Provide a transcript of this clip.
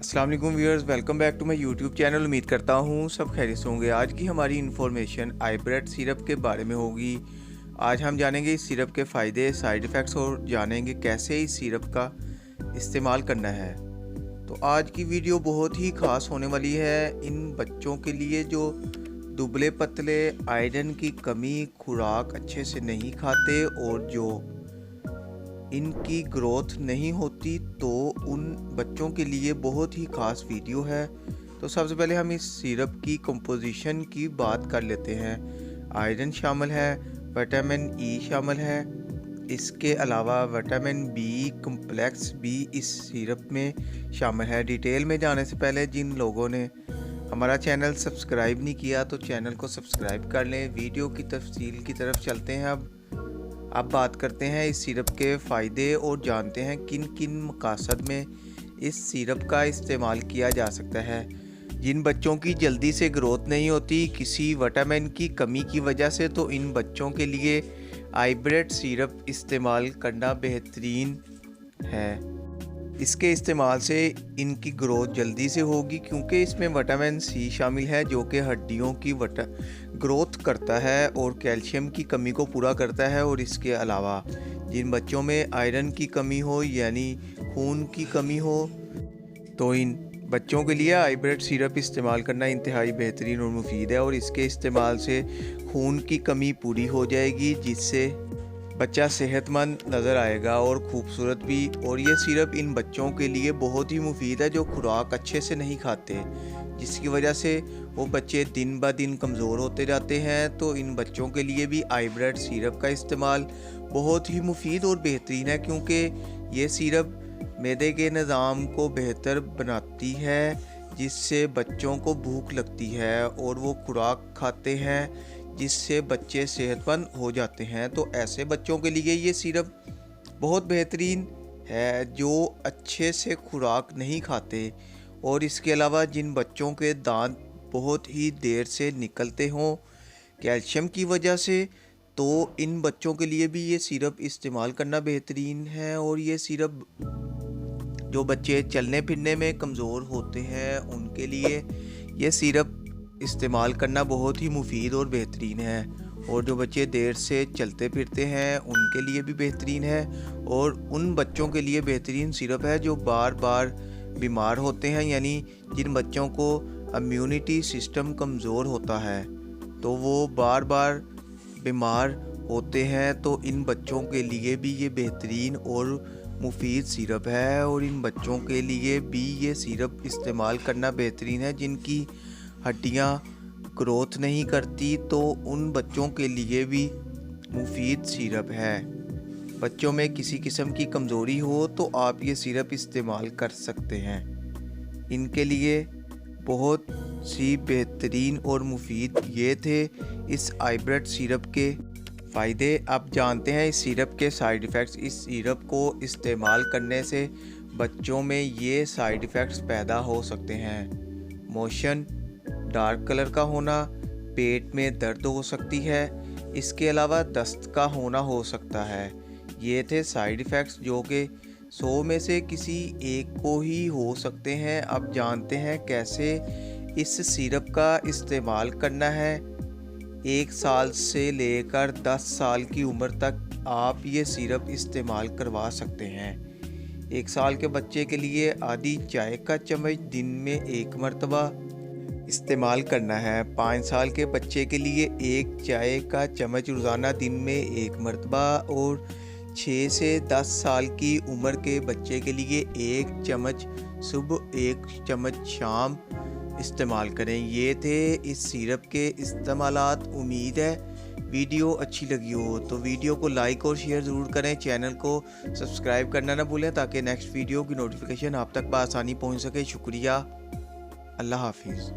अस्सलाम वालेकुम viewers, welcome back to my YouTube channel. उम्मीद करता हूँ सब खैरियत से होंगे। आज की हमारी इन्फॉर्मेशन आईब्रेड सिरप के बारे में होगी। आज हम जानेंगे इस सिरप के फ़ायदे, साइड इफ़ेक्ट्स और जानेंगे कैसे इस सिरप का इस्तेमाल करना है। तो आज की वीडियो बहुत ही ख़ास होने वाली है इन बच्चों के लिए जो दुबले पतले, आयरन की कमी, खुराक अच्छे से नहीं खाते और जो इनकी ग्रोथ नहीं होती, तो उन बच्चों के लिए बहुत ही ख़ास वीडियो है। तो सबसे पहले हम इस सिरप की कंपोजिशन की बात कर लेते हैं। आयरन शामिल है, विटामिन ई शामिल है, इसके अलावा विटामिन बी कम्प्लेक्स भी इस सिरप में शामिल है। डिटेल में जाने से पहले जिन लोगों ने हमारा चैनल सब्सक्राइब नहीं किया तो चैनल को सब्सक्राइब कर लें। वीडियो की तफसील की तरफ चलते हैं। अब बात करते हैं इस सिरप के फ़ायदे और जानते हैं किन किन मकासद में इस सिरप का इस्तेमाल किया जा सकता है। जिन बच्चों की जल्दी से ग्रोथ नहीं होती किसी विटामिन की कमी की वजह से, तो इन बच्चों के लिए आईब्रेड सिरप इस्तेमाल करना बेहतरीन है। इसके इस्तेमाल से इनकी ग्रोथ जल्दी से होगी क्योंकि इसमें विटामिन सी शामिल है जो कि हड्डियों की ग्रोथ करता है और कैल्शियम की कमी को पूरा करता है। और इसके अलावा जिन बच्चों में आयरन की कमी हो यानी खून की कमी हो, तो इन बच्चों के लिए आईब्रेड सिरप इस्तेमाल करना इंतहाई बेहतरीन और मुफीद है। और इसके इस्तेमाल से खून की कमी पूरी हो जाएगी जिससे बच्चा सेहतमंद नज़र आएगा और ख़ूबसूरत भी। और ये सिरप इन बच्चों के लिए बहुत ही मुफीद है जो खुराक अच्छे से नहीं खाते, जिसकी वजह से वो बच्चे दिन ब दिन कमज़ोर होते जाते हैं। तो इन बच्चों के लिए भी आईब्रेड सिरप का इस्तेमाल बहुत ही मुफीद और बेहतरीन है क्योंकि ये सिरप मैदे के निज़ाम को बेहतर बनाती है, जिससे बच्चों को भूख लगती है और वो खुराक खाते हैं जिससे बच्चे सेहतमंद हो जाते हैं। तो ऐसे बच्चों के लिए ये सिरप बहुत बेहतरीन है जो अच्छे से खुराक नहीं खाते। और इसके अलावा जिन बच्चों के दांत बहुत ही देर से निकलते हों कैल्शियम की वजह से, तो इन बच्चों के लिए भी ये सिरप इस्तेमाल करना बेहतरीन है। और ये सिरप जो बच्चे चलने फिरने में कमज़ोर होते हैं उनके लिए ये सिरप इस्तेमाल करना बहुत ही मुफीद और बेहतरीन है। और जो बच्चे देर से चलते फिरते हैं उनके लिए भी बेहतरीन है। और उन बच्चों के लिए बेहतरीन सिरप है जो बार बार बीमार होते हैं, यानी जिन बच्चों को इम्यूनिटी सिस्टम कमज़ोर होता है तो वो बार बार बीमार होते हैं। तो इन बच्चों के लिए भी ये बेहतरीन और मुफीद सिरप है। और इन बच्चों के लिए भी ये सिरप इस्तेमाल करना बेहतरीन है जिनकी हड्डियाँ ग्रोथ नहीं करती, तो उन बच्चों के लिए भी मुफीद सिरप है। बच्चों में किसी किस्म की कमज़ोरी हो तो आप ये सिरप इस्तेमाल कर सकते हैं। इनके लिए बहुत सी बेहतरीन और मुफीद ये थे इस आईब्रेड सिरप के फ़ायदे। अब जानते हैं इस सिरप के साइड इफ़ेक्ट्स। इस सिरप को इस्तेमाल करने से बच्चों में ये साइड इफ़ेक्ट्स पैदा हो सकते हैं। मोशन डार्क कलर का होना, पेट में दर्द हो सकती है, इसके अलावा दस्त का होना हो सकता है। ये थे साइड इफ़ेक्ट्स जो कि 100 में से किसी एक को ही हो सकते हैं। अब जानते हैं कैसे इस सिरप का इस्तेमाल करना है। 1 साल से लेकर 10 साल की उम्र तक आप ये सिरप इस्तेमाल करवा सकते हैं। 1 साल के बच्चे के लिए आधी चाय का चम्मच दिन में 1 मरतबा इस्तेमाल करना है। 5 साल के बच्चे के लिए 1 चाय का चम्मच रोज़ाना दिन में 1 मरतबा। और 6 से 10 साल की उम्र के बच्चे के लिए 1 चम्मच सुबह 1 चम्मच शाम इस्तेमाल करें। ये थे इस सिरप के इस्तेमालात। उम्मीद है वीडियो अच्छी लगी हो तो वीडियो को लाइक और शेयर ज़रूर करें। चैनल को सब्सक्राइब करना ना भूलें ताकि नेक्स्ट वीडियो की नोटिफिकेशन आप तक बआसानी पहुंच सके। शुक्रिया, अल्लाह हाफिज़।